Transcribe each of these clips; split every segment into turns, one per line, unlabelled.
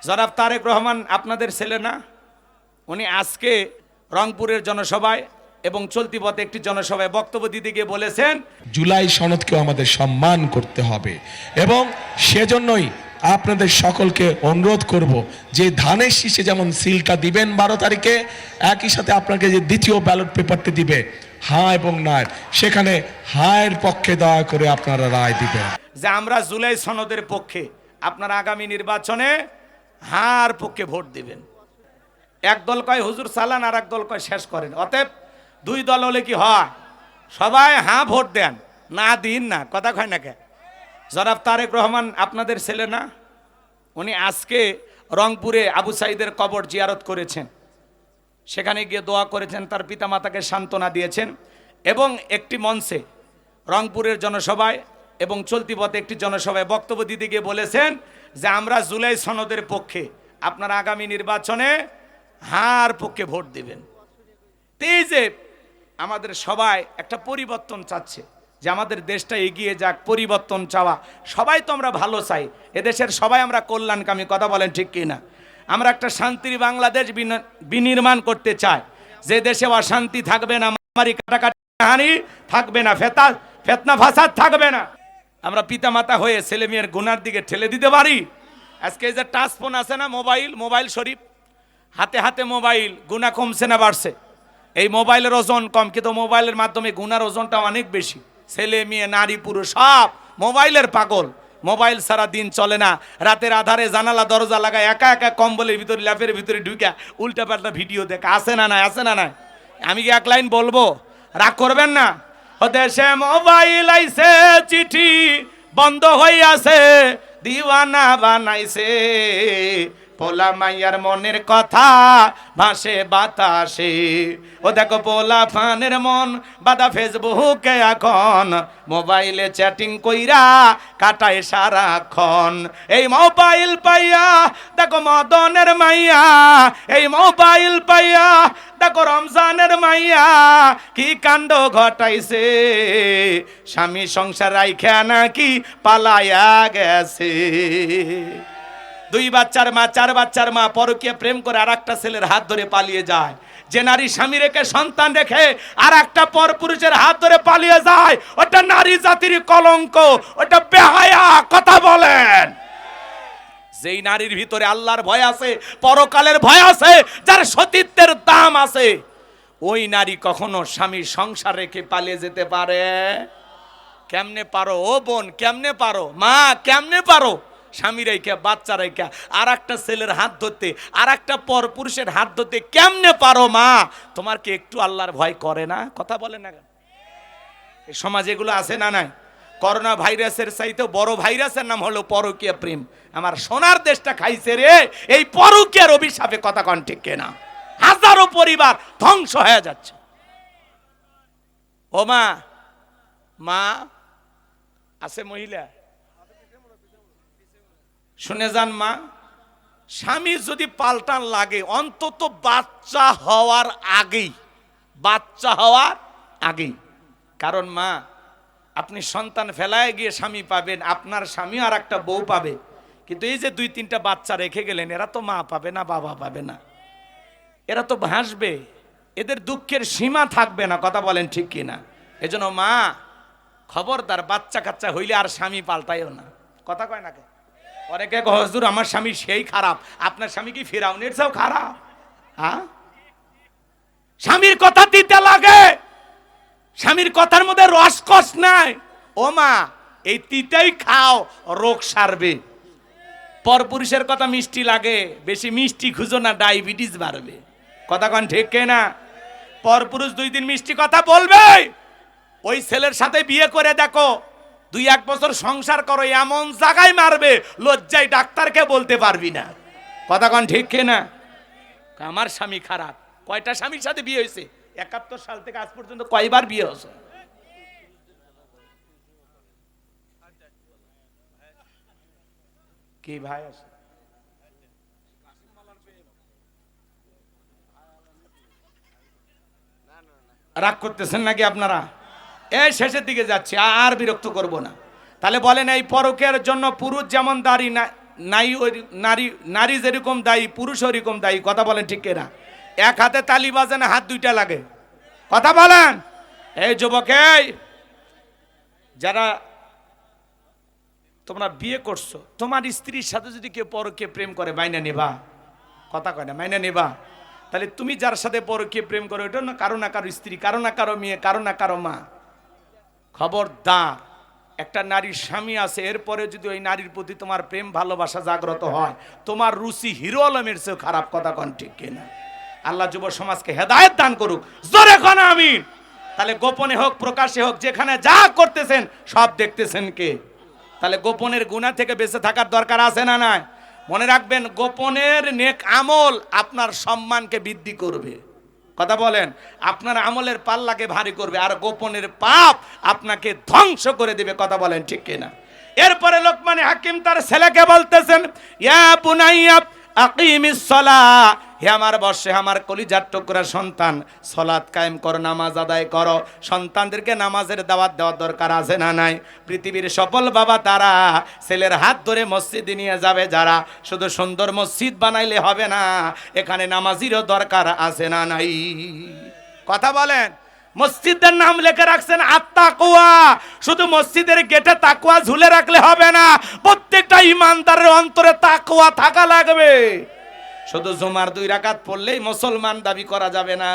জনাব তারেক রহমান আপনাদের ছেলে না? উনি আজকে রংপুরের জনসভায় এবং চলতি পথে একটি জনসভায় বক্তব্য দিতে গিয়ে বলেছেন,
জুলাই সনদকেও আমাদের সম্মান করতে হবে এবং সেজন্যই আপনাদের সকলকে অনুরোধ করব যে ধানের শীষে যেমন সিলটা দিবেন 12 তারিখে, একই সাথে আপনাকে যে দ্বিতীয় ব্যালট পেপারটি দিবে হ্যাঁ এবং না, সেখানে হায়ের পক্ষে দয়া করে আপনারা রায় দিবেন
যে আমরা জুলাই সনদের পক্ষে, আপনারা আগামী নির্বাচনে হার পক্ষে ভোট দিবেন। এক দল কয় হুজুর চালান, আর এক দল কয় শেষ করেন। অতএব দুই দল হলে কি হয়? সবাই হ্যাঁ ভোট দেন, না দিন না। কথা কয় না কে? জনাব তারেক রহমান আপনাদের ছেলে না? উনি আজকে রংপুরে আবু সাইদের কবর জিয়ারত করেছেন, সেখানে গিয়ে দোয়া করেছেন, তার পিতামাতাকে সান্ত্বনা দিয়েছেন এবং একটি মঞ্চে রংপুরের জনসভায় এবং চলতি পথে একটি জনসভায় বক্তব্য দিতে গিয়ে বলেছেন যে আমরা জুলাই সনদের পক্ষে, আপনারা আগামী নির্বাচনে হার পক্ষে ভোট দিবেন। এই যে আমাদের সবাই একটা পরিবর্তন চাচ্ছে, যে আমাদের দেশটা এগিয়ে যাক, পরিবর্তন চাওয়া, সবাই তো আমরা ভালো চাই, এদেশের সবাই আমরা কল্যাণকামী। কথা বলেন ঠিক কিনা? আমরা একটা শান্তির বাংলাদেশ বিনির্মাণ করতে চাই, যে দেশে অশান্তি থাকবে না, মারামারি কাটাকাটি থাকবে না, ফেতনা ফাসাদ থাকবে না। আমরা পিতামাতা হয়ে ছেলে মেয়ের গুনার দিকে ঠেলে দিতে পারি? আজকে এই যে টাচ ফোন আছে না, মোবাইল শরীফ, হাতে হাতে মোবাইল, গুনাহ কমছে না বাড়ছে? এই মোবাইলের ওজন কম, কিন্তু মোবাইলের মাধ্যমে গুনার ওজনটা অনেক বেশি। ছেলে মেয়ে নারী পুরুষ সব মোবাইলের পাগল, মোবাইল ছাড়া দিন চলে না। রাতের আধারে জানালা দরজা লাগায় একা একা কম্বলের ভিতরে, ল্যাপের ভিতরে ঢুকে উল্টা পাল্টা ভিডিও দেখা। আছে না নাই? আছে না নাই? আমি কি এক লাইন বলবো? রাগ করবেন না? দেশে মোবাইল আইছে, চিঠি বন্ধ হইয়াছে, দিওয়ানা বানাইছে, পোলা মাইয়ার মনের কথা ভাসে বাতাসে। ও দেখো পোলা ফানের মন বাদা ফেসবুকে এখন, মোবাইলে চ্যাটিং কইরা কাটায় সারাক্ষণ। এই মোবাইল পাইয়া দেখো মদনের মাইয়া, এই মোবাইল পাইয়া দেখো রমজানের মাইয়া কি কাণ্ড ঘটাইছে, স্বামী সংসার রাইখা নাকি পালায়া গেছে। 2 বাচ্চার মা, 4 বাচ্চার মা পরকীয়া প্রেম করে আর একটা ছেলের হাত ধরে পালিয়ে যায়। যে নারী স্বামী রেখে সন্তান রেখে আর একটা পর পুরুষের হাত ধরে পালিয়ে যায়, ওটা নারী জাতির কলঙ্ক, ওটা বেহায়া। কথা বলেন। যেই নারীর ভিতরে আল্লাহর ভয় আছে, পরকালের ভয় আছে, যার সতীত্বের দাম আছে, ওই নারী কখনো স্বামীর সংসার রেখে পালিয়ে যেতে পারে? কেমনে পারো ও বোন? কেমনে পারো মা? কেমনে পারো স্বামী রেখা, বাচ্চা রেখা আর একটা ছেলের হাত ধরতে, আর একটা পর পুরুষের হাত ধরতে কেমনে পারো মা? তোমার কি একটু আল্লাহর ভয় করে না? কথা বলে না? এই সমাজ এগুলো আছে না নাই? করোনা ভাইরাসের চাইতেও বড় ভাইরাসের নাম হলো পরকীয়া প্রেম। আমার সোনার দেশটা খাইছে রে এই পরকীয়ার অভিশাপে। কথা কন ঠিক কিনা? হাজারো পরিবার ধ্বংস হয়ে যাচ্ছে। ও মা, মা আছে মহিলা, শুনে যান মা, স্বামী যদি পাল্টান লাগে অন্তত বাচ্চা হওয়ার আগেই। কারণ মা, আপনি সন্তান ফেলায় গিয়ে স্বামী পাবেন, আপনার স্বামী আর একটা বউ পাবে, কিন্তু এই যে 2-3টা বাচ্চা রেখে গেলেন, এরা তো মা পাবে না, বাবা পাবে না, এরা তো ভাসবে, এদের দুঃখের সীমা থাকবে না। কথা বলেন ঠিক কিনা? এজন্য মা খবরদার, বাচ্চা কাচ্চা হইলে আর স্বামী পাল্টাইও না। কথা কয় না কে? অনেকে কয় হুজুর আমার স্বামী সেই খারাপ। আপনার স্বামী কি ফিরাউনের চেয়েও খারাপ? হ্যাঁ, স্বামীর কথা দিতে লাগে, স্বামীর কথার মধ্যে রসকস নাই। ও মা, এই তিতাই খাও, রোগ সারবে। পরপুরুষের কথা মিষ্টি লাগে, বেশি মিষ্টি খুঁজো না, ডায়াবেটিস বাড়বে। কথা কন ঠিক না? পরপুরুষ 2 দিন মিষ্টি কথা বলবে, ওই ছেলের সাথে বিয়ে করে দেখো, 2-1 বছর সংসার করো, এমন জায়গায় মারবে লজ্জায় ডাক্তারকে বলতে পারবি না। কথা কন ঠিক না? আমার স্বামী খারাপ। কয়টা স্বামীর সাথে বিয়ে হয়েছে? 71 সাল থেকে আজ পর্যন্ত কয়বার বিয়ে হয়েছে? কি ভাই আছে? রাগ করতেছেন নাকি আপনারা? এই শেষের দিকে যাচ্ছি, আর বিরক্ত করব না। তাহলে বলেন, এই পরকীয়ার জন্য পুরুষ যেমন দাড়ি না, নাই ওই নারী নারী যেরকম দায়ী পুরুষ ওরকম দায়ী, কথা বলেন ঠিক কিনা? এক হাতে তালি বাজে না হাত দুইটা লাগে, কথা বলেন। এই যুবক, এই যারা তোমরা বিয়ে করছো, তোমার স্ত্রীর সাথে যদি কেউ পরকে প্রেম করে মাইনা নিবা? কথা কয় না, মাইনা নিবা? তাহলে তুমি যার সাথে পরকে প্রেম করো, এটা না কারো না কারো স্ত্রী, কারো না কারো মেয়ে, কারো না কারো মা। খবরদার, একটা নারীর স্বামী আছে, এরপরে যদি ওই নারীর প্রতি তোমার প্রেম ভালোবাসা জাগ্রত হয়, তোমার রুচি হিরো আলমের চেয়েও খারাপ, কথা কন ঠিক কিনা? আল্লাহ যুব সমাজকে হেদায়েত দান করুক, জোরে কোন আমিন। তাহলে গোপনে হোক প্রকাশে হোক, যেখানে যা করতেছেন সব দেখতেছেন কে? তাহলে গোপনের গুনাহ থেকে বেঁচে থাকার দরকার আছে না নাই? মনে রাখবেন, গোপনের নেক আমল আপনার সম্মানকে বৃদ্ধি করবে, কথা বলেন, আপনার আমলের পাল্লাকে ভারী করবে, আর গোপনের পাপ আপনাকে ধ্বংস করে দেবে, কথা বলেন ঠিক কিনা? এরপরে লোকমান হাকিম তার ছেলেকে বলতেছেন, ইয়া বুনাইয়া আকিমিস সালাহ, হে আমার বর্ষে আমার কলিজার টুকরা সন্তান, সালাত কায়েম করো, নামাজ আদায় করো। সন্তানদেরকে নামাজের দাওয়াত দেওয়ার দরকার আছে না নাই? পৃথিবীর সফল বাবা তারা ছেলের হাত ধরে মসজিদে নিয়ে যাবে যারা, শুধু সুন্দর মসজিদ বানাইলে হবে না, এখানে নামাজিরও দরকার আছে না নাই? কথা বলেন। মসজিদের নাম লিখে রাখছেন আত্তাকওয়া, শুধু মসজিদের গেটে তাকওয়া ঝুলে রাখলে হবে না, প্রত্যেকটা ইমানদারের অন্তরে তাকওয়া থাকা লাগবে। শুধু জুমার 2 রাকাত পড়লেই মুসলমান দাবি করা যাবে না,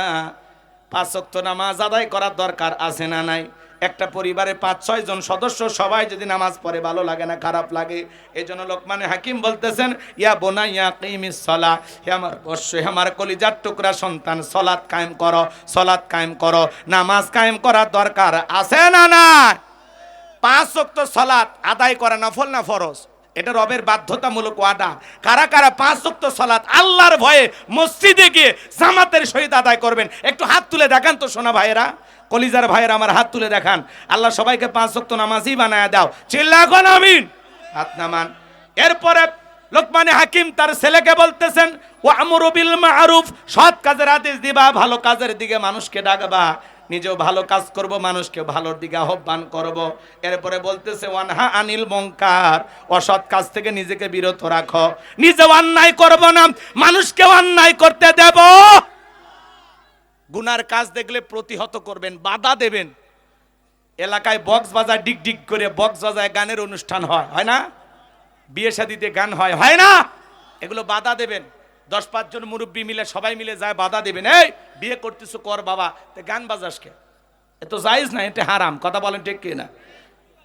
5 ওয়াক্ত নামাজ আদায় করার দরকার আছে না নাই? একটা পরিবারে 5-6 জন সদস্য সবাই যদি নামাজ পড়ে, ভালো লাগে না, খারাপ লাগে? এই জন্য লোকমান হাকিম বলতেছেন, ইয়া বুনাইয়া আকিমিস সালাহ, হে আমার বর্ষ, হে আমার কলিজার টুকরা সন্তান, সালাত কায়েম করো, সালাত কায়েম করো। নামাজ কায়েম করার দরকার আছে না না? 5 ওয়াক্ত সালাত আদায় করা নফল না ফরজ? এটা রবের বাধ্যতামূলক ওয়াদা। কারা কারা 5 ওয়াক্ত সালাত আল্লাহর ভয়ে মসজিদে গিয়ে জামাতের সহিত আদায় করবেন? একটু হাত তুলে দেখান তো সোনা ভাইয়েরা, কলিজার ভাইয়েরা, আমার হাত তুলে দেখান। আল্লাহ সবাইকে 5 ওয়াক্ত নামাজই বানায়া দাও, চিল্লা কোন আমিন, হাত নামান। এরপরে লোকমান হাকিম তার ছেলেকে বলতেছেন, ওয়ামরু বিল মারুফ, সৎ কাজের আদেশ দিবা, ভালো কাজের দিকে মানুষকে ডাকবা, নিজেও ভালো কাজ করব, মানুষকে ভালোর দিকে আহ্বান করব। এরপরে বলতেছে ওয়ানহা আনিল মুনকার, অসৎ কাজ থেকে নিজেকে বিরত রাখো, নিজে অন্যায় করব না, মানুষকে অন্যায় করতে দেব। গুনার কাজ দেখলে প্রতিহত করবেন, বাধা দেবেন। এলাকায় বক্স বাজায়, ডিগ ডিগ করে বক্স বাজায় গানের অনুষ্ঠান হয়, হয় না? বিয়ে শাদিতে গান হয়, হয় না? এগুলো বাধা দেবেন। 10-5 জন মুরব্বী মিলে সবাই মিলে যায়, বাধা দেবেন, এই বিয়ে করতেছো কর বাবা, তে গান বাজাস কে? এ তো জায়েজ না, এটা হারাম, কথা বলেন ঠিক কি না?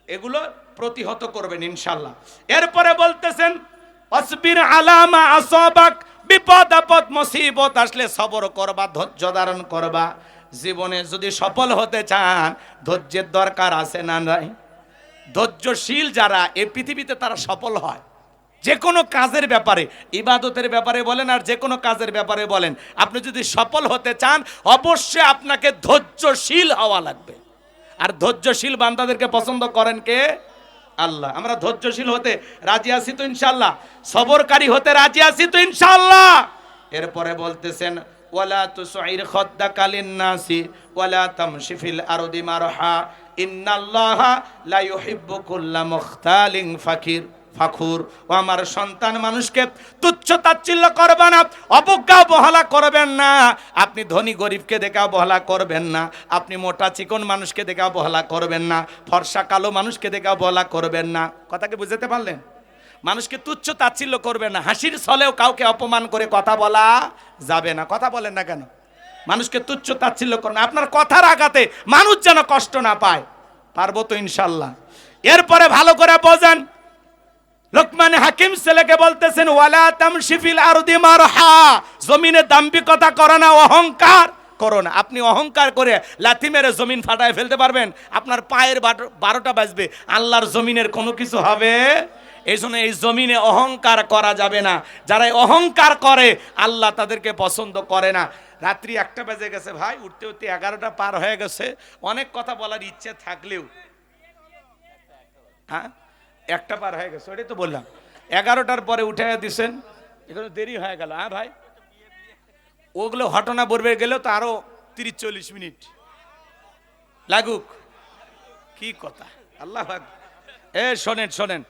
এগুলো প্রতিহত করবেন ইনশাআল্লাহ। এরপরে বলতেছেন, আসবির আলা মা আসাবাক, বিপদ আপদ মুসিবত আসলে সবর করবা, ধৈর্য ধারণ করবা। জীবনে যদি সফল হতে চান, ধৈর্যের দরকার আছে না নাই? ধৈর্যশীল যারা এই পৃথিবীতে তারা সফল হয়। যে কোনো কাজের ব্যাপারে, ইবাদতের ব্যাপারে বলেন আর যে কোনো কাজের ব্যাপারে বলেন, আপনি যদি সফল হতে চান অবশ্যই আপনাকে ধৈর্যশীল হওয়া লাগবে। আর ধৈর্যশীল বান্দাদেরকে পছন্দ করেন কে? আল্লাহ। আমরা ধৈর্যশীল হতে রাজি আছি তো ইনশাআল্লাহ, সবরকারী হতে রাজি আছি তো ইনশাআল্লাহ। এরপরে বলতেছেন, ওয়ালা তুসাইর খাদ্দাকা লিন-নাসি ওয়ালা তামশি ফিল আরদি মারহা ইন্নাল্লাহা লা ইউহিব্বু কুল্লা মুখতালিন ফাখুর। ও আমার সন্তান, মানুষকে তুচ্ছ তাচ্ছিল্য করবেন না, অবজ্ঞা অবহেলা করবেন না। আপনি ধনী গরিবকে দেখে অবহেলা করবেন না, আপনি মোটা চিকন মানুষকে দেখে অবহেলা করবেন না, ফর্সা কালো মানুষকে দেখে অবহেলা করবেন না। কথাকে বুঝতে পারলেন? মানুষকে তুচ্ছ তাচ্ছিল্য করবেন না, হাসির ছলেও কাউকে অপমান করে কথা বলা যাবে না। কথা বলেন না কেন? মানুষকে তুচ্ছ তাচ্ছিল্য করেন, আপনার কথার আঘাতে মানুষ যেন কষ্ট না পায়। পারবো তো ইনশাআল্লাহ। এরপরে ভালো করে বোঝেন, লোকমান হাকিম ছেলেকে বলতেছেন, ওয়ালা তামশি ফিল আরদি মারহা, জমিনে দাম্ভিকতা করো না, অহংকার করো না। আপনি অহংকার করে লাথি মেরে জমিন ফাটায় ফেলতে পারবেন, আপনার পায়ের 12টা বাজবে, আল্লাহর জমিনের কোনো কিছু হবে। এই জন্য এই জমিনে অহংকার করা যাবে না। যারা অহংকার করে আল্লাহ তাদেরকে পছন্দ করে না। রাত্রি 1টা বেজে গেছে ভাই, উঠতে উঠতে 11টা পার হয়ে গেছে। অনেক কথা বলার ইচ্ছে থাকলেও, হ্যাঁ 1টা পার হয়ে গেছে, ওটাই তো বললাম। 11টার পরে উঠে দিছেন, এখানে দেরি হয়ে গেল। হ্যাঁ ভাই, ওগুলো ঘটনা বলবে গেলেও তো আরো 30-40 মিনিট লাগুক। কি কথা, আল্লাহ। শোনেন শোনেন,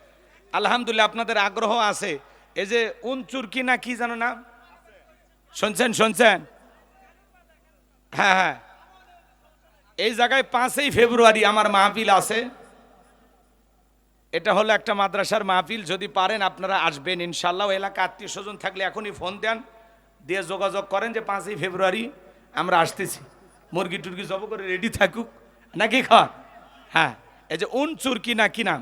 আলহামদুলিল্লাহ আপনাদের আগ্রহ আছে। এই যে উনচুরকি না কি জানো না, শুনছেন শুনছেন? হ্যাঁ হ্যাঁ, এই জায়গায় 5ই ফেব্রুয়ারি আমার মাহফিল আছে। এটা হলো একটা মাদ্রাসার মাহফিল। যদি পারেন আপনারা আসবেন ইনশাল্লাহ। এলাকা আত্মীয় স্বজন থাকলে এখনই ফোন দেন, দিয়ে যোগাযোগ করেন যে 5ই ফেব্রুয়ারি আমরা আসতেছি। মুরগি টুরগি জব করে রেডি থাকুক নাকি খাওয়া। হ্যাঁ, এই যে উনচুরকি না কি নাম,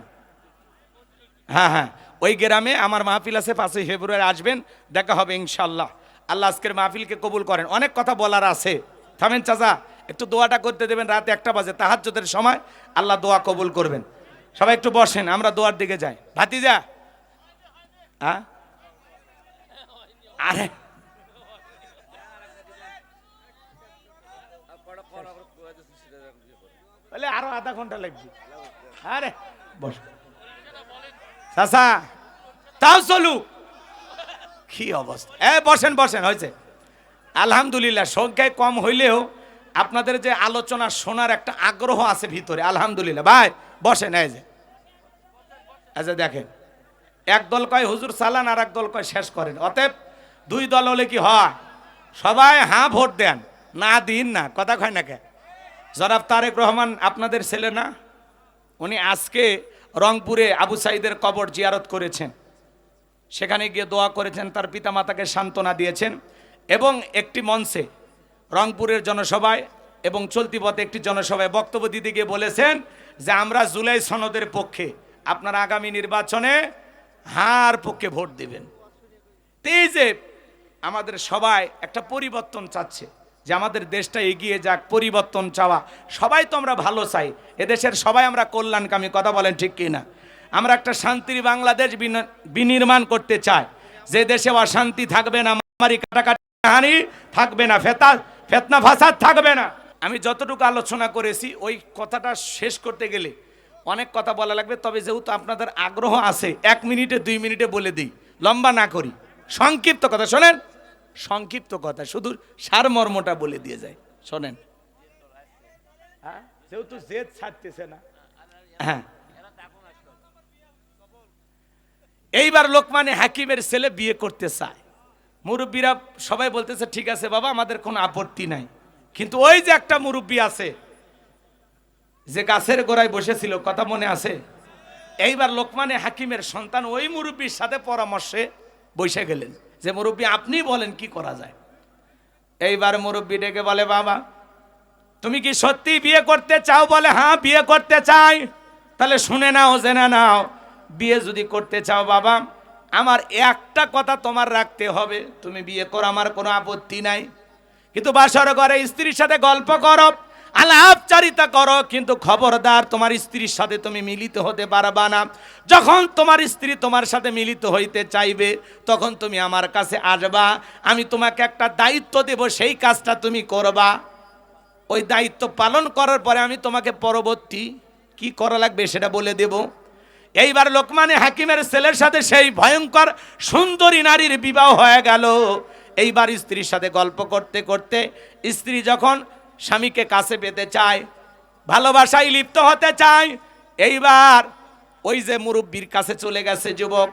হ্যাঁ হ্যাঁ, ওই গ্রামে আমার মাহফিল আছে। 5ই ফেব্রুয়ারি আসবেন, দেখা হবে ইনশাল্লাহ। আল্লাহ আজকের মাহফিলকে কবুল করেন। অনেক কথা বলার আছে, থামেন চাচা, একটু দোয়াটা করতে দেবেন। রাত 1টা বাজে, তাহাজ্জুদের সময়, আল্লাহ দোয়া কবুল করবেন। সবাই একটু বসেন, আমরা দোয়ার দিকে যাই। ভাতিজা, হ্যাঁ, আরে তাহলে আরো আধা ঘন্টা লাগবে। আরে বস চাচা, তাও চলু। কি অবস্থা, বসেন বসেন, হয়েছে আলহামদুলিল্লাহ। সংখ্যায় কম হইলেও আপনাদের যে আলোচনা শোনার একটা আগ্রহ আছে ভিতরে, আলহামদুলিল্লাহ। ভাই বসেন। এই যে আচ্ছা দেখেন, এক দল কয় হুজুর চালান, আর এক দল কয় শেষ করেন। অতএব 2 দল হলে কি হয়, সবাই হ্যাঁ ভোট দেন, না দিন না। কথা কয় না কে? জনাব তারেক রহমান আপনাদের ছেলে না, উনি আজকে রংপুরে আবু সাইদের কবর জিয়ারত করেছেন। সেখানে গিয়ে দোয়া করেছেন, তার পিতামাতাকে সান্ত্বনা দিয়েছেন। এবং একটি মঞ্চে রংপুরের জনসভায় এবং চলতি পথে একটি জনসভায় বক্তব্য দিতে গিয়ে বলেছেন যে আমরা জুলাই সনদের পক্ষে, আপনারা আগামী নির্বাচনে হার পক্ষে ভোট দিবেন। এই যে আমাদের সবাই একটা পরিবর্তন চাচ্ছে, যে আমাদের দেশটা এগিয়ে যাক, পরিবর্তন চাওয়া। সবাই তো আমরা ভালো চাই, এদেশের সবাই আমরা কল্যাণকামী। কথা বলেন ঠিক কি না? আমরা একটা শান্তির বাংলাদেশ বিনির্মাণ করতে চাই, যে দেশে অশান্তি থাকবে না, মারামারি কাটাকাটি হানি থাকবে না, ফেতনা ফাসাদ থাকবে না। আমি যতটুকু আলোচনা করেছি ওই কথাটা শেষ করতে গেলে অনেক কথা বলা লাগবে। তবে যেহেতু আপনাদের আগ্রহ আছে, 1 মিনিটে 2 মিনিটে বলে দিই, লম্বা না করি, সংক্ষিপ্ত কথা শোনেন। সংক্ষিপ্ত কথা, শুধু সারমর্মটা বলে দিয়ে যায়, শোনেন। হ্যাঁ, যেহেতু জেদ ছাড়তেছে না। হ্যাঁ, এইবার লোকমানে হাকিমের ছেলে বিয়ে করতে চায়। মুরব্বীরা সবাই বলতেছে ঠিক আছে বাবা, আমাদের কোনো আপত্তি নাই। কিন্তু ওই যে একটা মুরব্বী আছে যে গাছের গোড়ায় বসেছিল, কথা মনে আছে? এইবার লোকমানে হাকিমের সন্তান ওই মুরব্বীর সাথে পরামর্শে বসে গেলেন যে মুরব্বী আপনি বলেন কি করা যায়। এইবার মুরব্বী ডেকে বলে, বাবা তুমি কি সত্যি বিয়ে করতে চাও? বলে হ্যাঁ বিয়ে করতে চাই। তাহলে শুনে নাও, জেনে নাও, বিয়ে যদি করতে চাও বাবা, আমার একটা কথা তোমার রাখতে হবে, তুমি বিয়ে করো, আমার কোনো আপত্তি নাই। কিন্তু বাসর ঘরে স্ত্রীর সাথে গল্প করো, আলাপচারিতা করো, কিন্তু খবরদার তোমার স্ত্রীর সাথে তুমি মিলিত হতে পারবা না। যখন তোমার স্ত্রী তোমার সাথে মিলিত হইতে চাইবে, তখন তুমি আমার কাছে আসবা, আমি তোমাকে একটা দায়িত্ব দেব, সেই কাজটা তুমি করবা। ওই দায়িত্ব পালন করার পরে আমি তোমাকে পরবর্তী কি করা লাগবে সেটা বলে দেব। এইবার লোকমানে হাকিমের ছেলের সাথে সেই ভয়ঙ্কর সুন্দরী নারীর বিবাহ হয়ে গেল। এইবার স্ত্রীর সাথে গল্প করতে করতে স্ত্রী যখন স্বামীকে কাছে পেতে চায়, ভালোবাসায় লিপ্ত হতে চায়, এইবার ওই যে মুরব্বীর কাছে চলে গেছে যুবক,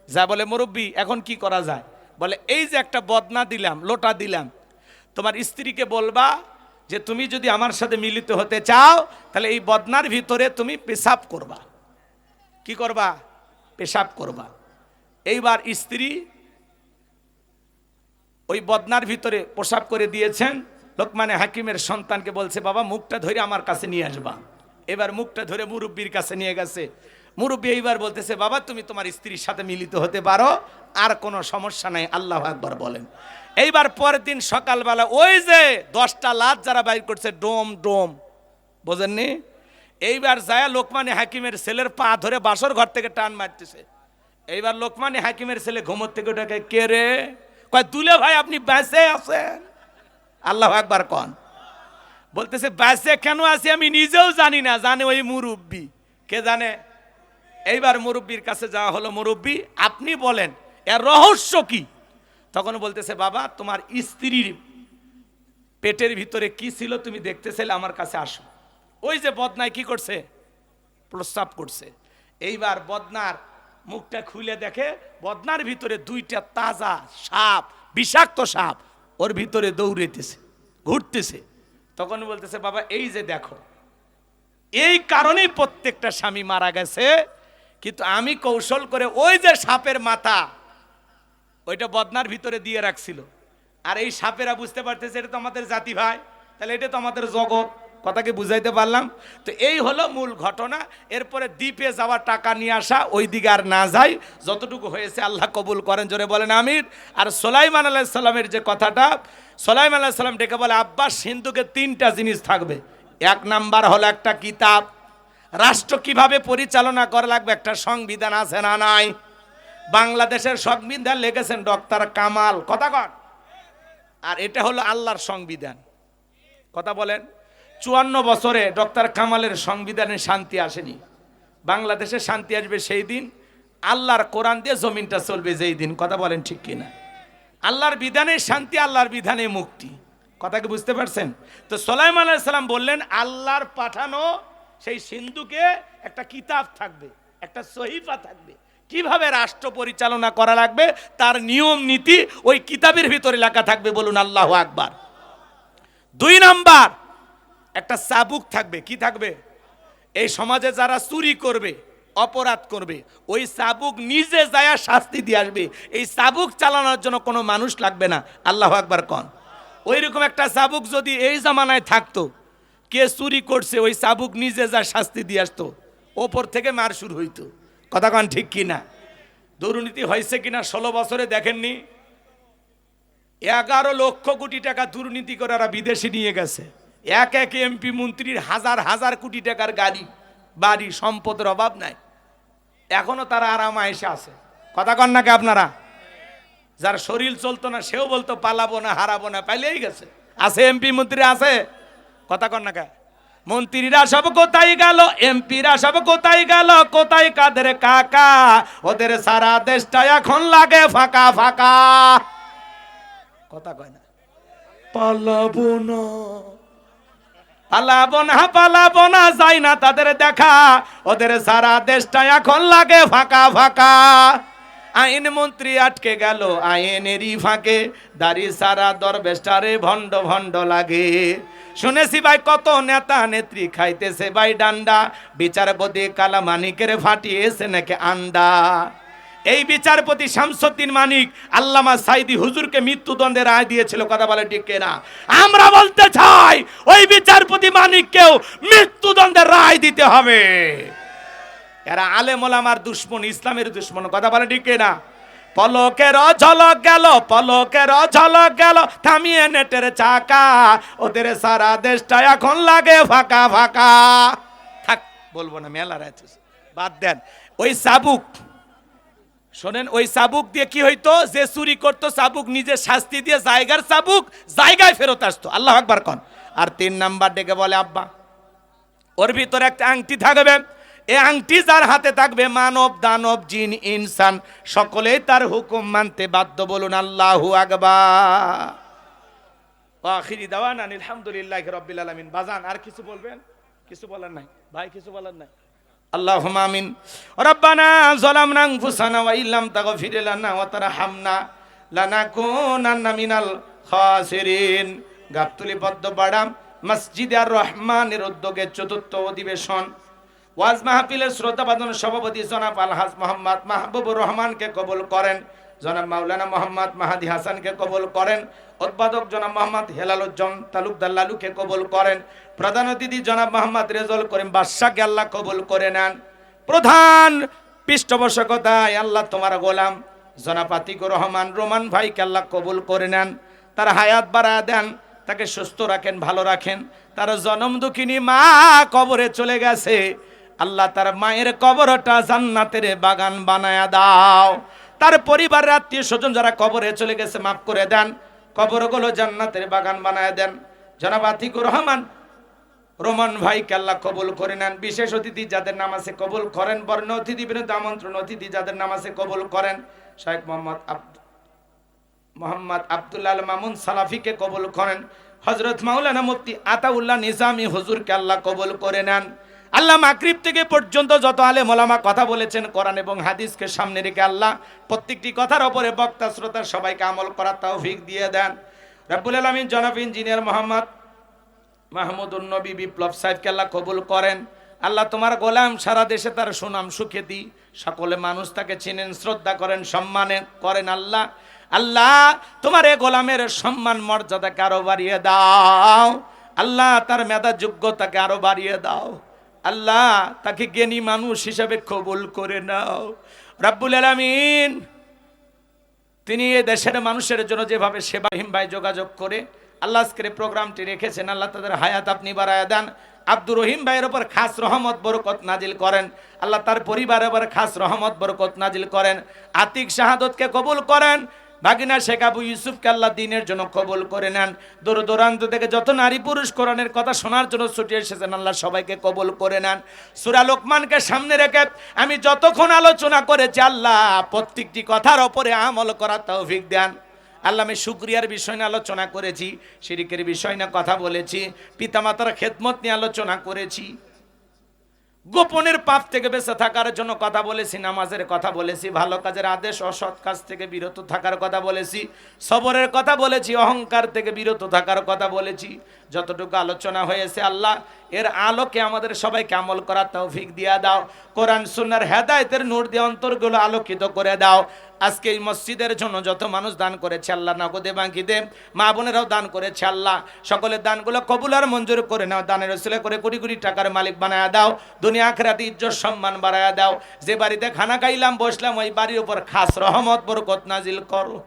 যা বলে মুরব্বী এখন কি করা যায়? বলে এই যে একটা বদনা দিলাম, লোটা দিলাম, তোমার স্ত্রীকে বলবা যে তুমি যদি আমার সাথে মিলিত হতে চাও তাহলে এই বদনার ভিতরে তুমি পেশাব করবা। কি করবা? পেশাব করবা। এইবার স্ত্রী ওই বদনার ভিতরে পেশাব করে দিয়েছেন। লোকমানে হাকিমের সন্তানকে বলছে বাবা মুখটা ধরে আমার কাছে নিয়ে আসবা। এবার মুখটা ধরে মুরব্বীর কাছে নিয়ে গেছে। মুরব্বী এইবার বলতেছে বাবা তুমি তোমার স্ত্রীর সাথে মিলিত হতে পারো, আর কোনো সমস্যা নাই, আল্লাহু আকবার বলেন। এইবার পরের দিন সকালবেলা ওই যে 10টা লাশ যারা বাইর করছে, ডোম ডোম, বোঝেননি? এইবার যায় লোকমানে হাকিমের ছেলের পা ধরে বাসর ঘর থেকে টান মারতেছে। এইবার লোকমানে হাকিমের ছেলে ঘুমোর থেকে ওটাকে, কে রে? কয় দুলে ভাই আপনি বেঁচে আছেন? আল্লাহু আকবার কন। বলতেছে বেঁচে কেন আছি আমি নিজেও জানি না, জানে ওই মুরব্বী। কে জানে? এইবার মুরব্বীর কাছে যাওয়া হলো, মুরব্বী আপনি বলেন এর রহস্য কি? তখন বলতেছে বাবা তোমার স্ত্রীর পেটের ভিতরে কি ছিল তুমি দেখতে চাইলে আমার কাছে আসো। ওই যে বদনায় কি করছে? প্রস্রাব করছে। এইবার বদনার মুখটা খুলে দেখে বদনার ভিতরে দুইটা তাজা সাপ, বিষাক্ত সাপ ওর ভিতরে দৌড়েতেছে, ঘুরতেছে। তখন বলতেছে, বাবা এই যে দেখো, এই কারণেই প্রত্যেকটা স্বামী মারা গেছে। কিন্তু আমি কৌশল করে ওই যে সাপের মাথা ওইটা বদনার ভিতরে দিয়ে রাখছিল, আর এই সাপেরা বুঝতে পারতেছে এটা তো আমাদের জাতি ভাই, তাহলে এটা তো আমাদের জগৎ। কথাকে বুঝাইতে পারলাম তো? এই হলো মূল ঘটনা। এরপরে দ্বীপে যাওয়ার টাকা নিয়ে আসা, ওই দিকে আর না যাই, যতটুকু হয়েছে আল্লাহ কবুল করেন, জোরে বলেন আমির। আর সুলাইমান আলাইহিস সালামের যে কথাটা, সুলাইমান আলাইহিস সালাম ডেকে বলে, আব্বা সিন্ধুকে তিনটা জিনিস থাকবে। এক নাম্বার হলো একটা কিতাব, রাষ্ট্র কিভাবে পরিচালনা করা লাগবে একটা সংবিধান আছে না নাই? বাংলাদেশের সংবিধান লিখেছেন ডক্টর কামাল, কথা কন। আর এটা হলো আল্লাহর সংবিধান, কথা বলেন। 54 বছরে ডক্টর কামালের সংবিধানে শান্তি আসেনি। বাংলাদেশে শান্তি আসবে সেই দিন আল্লাহর কোরআন দিয়ে জমিনটা চলবে যেই দিন, কথা বলেন ঠিক কিনা? আল্লাহর বিধানে শান্তি, আল্লাহর বিধানে মুক্তি, কথা কি বুঝতে পারছেন? তো সুলাইমান আলাইহিস সালাম বললেন আল্লাহর পাঠানো সেই সিন্ধুকে একটা কিতাব থাকবে, একটা সহিফা থাকবে, কিভাবে রাষ্ট্র পরিচালনা করা লাগবে তার নিয়ম নীতি ওই কিতাবের ভিতরে লেখা থাকবে, বলুন আল্লাহু আকবার। 2 নাম্বার একটা চাবুক থাকবে। কি থাকবে? এই সমাজে যারা চুরি করবে, অপরাধ করবে, ওই চাবুক নিজে যায় শাস্তি দিয়ে আসবে। এই চাবুক চালানোর জন্য কোনো মানুষ লাগবে না, আল্লাহু আকবার কন। ওই রকম একটা চাবুক যদি এই জামানায় থাকতো, কে চুরি করছে ওই চাবুক নিজে যা শাস্তি দিয়ে আসতো, ওপর থেকে মার শুরু হইতো, কথা কন ঠিক কিনা? দুর্নীতি হয়েছে কিনা 16 বছরে দেখেননি? 11 লক্ষ কোটি টাকা দুর্নীতি করে ওরা বিদেশে নিয়ে গেছে। এক এক এমপি মন্ত্রীর হাজার হাজার কোটি টাকার গাড়ি বাড়ি, সম্পদের অভাব নাই, এখনো তারা আরামে এসে আছে, কথা কন নাকি আপনারা? যার শরীর চলতো না সেও বলতো পালাবো না, হারাবো না, পাইলেই গেছে। আছে এমপি মন্ত্রী আছে, কথা কন না কে? মন্ত্রীরা সব কোথায় গেল, এমপিরা সব কোথায় গেল, কোথায় কাদের কাকা, ওদের সারা দেশটা এখন লাগে ফাঁকা ফাঁকা, কথা কয় না? পালাবো না, পালাবো না, পালাবো না, যাই না তাদের দেখা, ওদের সারা দেশটা এখন লাগে ফাঁকা ফাঁকা। আইন মন্ত্রী আটকে গেল আইনেরই ফাঁকে, দাড়ি সারা দরবেশটারে ভণ্ড ভণ্ড লাগে। শুনেছি ভাই কত নেতা নেত্রী খাইতেছে ভাই ডান্ডা, বিচারপতি কালা মানিকের ফাটিয়েছে নাকি আন্ডা। এই বিচারপতি শামসুদ্দিন মানিক আল্লামা সাইদি হুজুরকে মৃত্যুদণ্ডের রায় দিয়েছিল, কথা বলে ঠিক কিনা? আমরা বলতে চাই ওই বিচারপতি মানিককেও মৃত্যুদণ্ডের রায় দিতে হবে। এরা আলেম ওলামার দুশমন, ইসলামের দুশমন, কথা বলে ঠিক কিনা? পলকের ঝলক গেল, পলকের ঝলক গেল, থামিয়ে নেটের চাকা, ওদের সারা দেশটা এখন লাগে ফাঁকা ফাঁকা। থাক বলবো না, মেলা রাত বাদ দেন। ওই চাবুক শোনেন, ওই চাবুক দিয়ে কি হইতো? যে চুরি করতো চাবুক নিজে শাস্তি দিয়ে জায়গার চাবুক জায়গায় ফেরত আসতো, আল্লাহু আকবার কন। আর 3 নাম্বার ডেকে বলে আব্বা, ওর ভিতরে একটা আংটি থাকবে, এই আংটি যার হাতে থাকবে মানব দানব জিন ইনসান সকলেই তার হুকুম মানতে বাধ্য, বলুন আল্লাহু আকবার। ওয়া আখিরি দাওয়ানা আলহামদুলিল্লাহি রাব্বিল আলামিন। বাজান আর কিছু বলবেন? কিছু বলার নাই ভাই, কিছু বলার নাই? আল্লাহুম্মা আমিন। রব্বানা যালামনা আনফুসানা ওয়া ইল্লাম তাগফির লানা ওয়া তারহামনা লানাকুনান্না মিনাল খাসিরিন। গাবতলী পদ্মপাড়া মসজিদে আর রহমানের উদ্যোগে ৪র্থ অধিবেশন ওয়াজ মাহফিলের শ্রোতাবাদন সভাপতি জনাব আলহাজ মোহাম্মদ মাহবুবুর রহমানকে কবুল করেন, জনাব মাওলানা মোহাম্মদ মাহাদি হাসানকে কবুল করেন, উদ্বোধক জনাব মোহাম্মদ হেলালুজ্জামান তালুকদার লালুকে কবুল করেন, প্রধান অতিথি জনাব মোহাম্মদ রেজল করিম বাদশাকে আল্লাহ কবুল করে নেন। প্রধান পৃষ্ঠপোষকতায় আল্লাহ তোমার গোলাম জনাব আতিকুর রহমান রোমান ভাইকে আল্লাহ কবুল করে নেন, তার হায়াত বাড়ায় দেন, তাকে সুস্থ রাখেন, ভালো রাখেন। তার জনম দুঃখিনী মা কবরে চলে গেছে, আল্লাহ তার মায়ের কবরটা জান্নাতের বাগান বানায়া দাও। তার পরিবারের আত্মীয় স্বজন যারা কবরে চলে গেছে মাফ করে দেন, কবরগুলো জান্নাতের বাগান বানায়া দেন। জনাব আতিকুর রহমান রোমান ভাইকে আল্লাহ কবুল করে নেন। বিশেষ অতিথি যাদের নাম আছে কবুল করেন, বর্ণ অতিথি বিরুদ্ধে আমন্ত্রণ অতিথি যাদের নাম আছে কবুল করেন। শেখ মোহাম্মদ আব্দুল্লাহ আল মামুন সালাফিকে কবুল করেন। হযরত মাওলানা মুফতি আতাউল্লাহ নিজামী হুজুরকে আল্লাহ কবুল করে নেন। আল্লাহ মাগরিব থেকে পর্যন্ত যত আলেম ওলামা কথা বলেছেন কোরআন এবং হাদিসকে সামনে রেখে আল্লাহ প্রত্যেকটি কথার উপরে বক্তা শ্রোতা সবাইকে আমল করার তৌফিক দিয়ে দেন। রব্বুল আলামিন জনাব ইঞ্জিনিয়ার মোহাম্মদ মাহমুদুন নবী বিপ্লব সাহেবকে আল্লাহ কবুল করেন। আল্লাহ তোমার গোলাম সারা দেশে তার সুনাম সুখ্যাতি, সকলে মানুষ তাকে চিনেন, শ্রদ্ধা করেন, সম্মানে করেন। আল্লাহ আল্লাহ তোমার এ গোলামের সম্মান মর্যাদাকে আরো বাড়িয়ে দাও। আল্লাহ তার মেধা যোগ্যতাকে আরো বাড়িয়ে দাও। আল্লাহ তাকে জ্ঞানী মানুষ হিসেবে কবুল করে নাও। রব্বুল আলামিন তিনি এ দেশের মানুষের জন্য যেভাবে সেবাহীন ভাই যোগাযোগ করে আল্লাহ আজকের প্রোগ্রামটি রেখেছেন, আল্লাহ তাদের হায়াত আপনি বাড়ায়া দেন। আব্দুর রহিম ভাইয়ের উপর খাস রহমত বরকত নাজিল করেন। আল্লাহ তার পরিবারের উপর খাস রহমত বরকত নাজিল করেন। আতিক শাহাদতকে কবুল করেন। ভাগিনা শেখ আবু ইউসুফকে আল্লাহ দিনের জন্য কবুল করে নেন। দূর দূরান্ত থেকে যত নারী পুরুষ কোরআনের কথা শোনার জন্য ছুটে এসেছেন, আল্লাহ সবাইকে কবুল করে নেন। সূরা লোকমানকে সামনে রেখে আমি যতক্ষণ আলোচনা করেছি আল্লাহ প্রত্যেকটি কথার ওপরে আমল করার তৌফিক দেন। আল্লাহ আমি শুকরিয়ার বিষয় নিয়ে আলোচনা করেছি, শিরিকের বিষয় নিয়ে কথা বলেছি, পিতামাতার খেদমত নিয়ে আলোচনা করেছি, গোপনের পাপ থেকে বেঁচে থাকার জন্য কথা বলেছি, নামাজের কথা বলেছি, ভালো কাজের আদেশ অসৎ কাজ থেকে বিরত থাকার কথা বলেছি, সবরের কথা বলেছি, অহংকার থেকে বিরত থাকার কথা বলেছি। যতটুকু আলোচনা হয়েছে আল্লাহ এর আলোকে আমাদের সবাইকে আমল করার তৌফিক দিয়া দাও। কোরআন সুন্নাহর হেদায়েতের নূর দিয়ে অন্তরগুলো আলোকিত করে দাও। আজকে এই মসজিদের জন্য যত মানুষ দান করেছে আল্লাহ নগদে বাকিতে, মা বোনেরাও দান করেছে আল্লাহ সকলের দানগুলো কবুল আর মঞ্জুর করে নাও। দানের ওসিলা করে কোটি কোটি টাকার মালিক বানায়া দাও। দুনিয়া আখিরাতে ইজ্জত সম্মান বাড়ায়া দাও। যে বাড়িতে খানা খাইলাম বসলাম ওই বাড়ির উপর খাস রহমত বরকত নাজিল করো।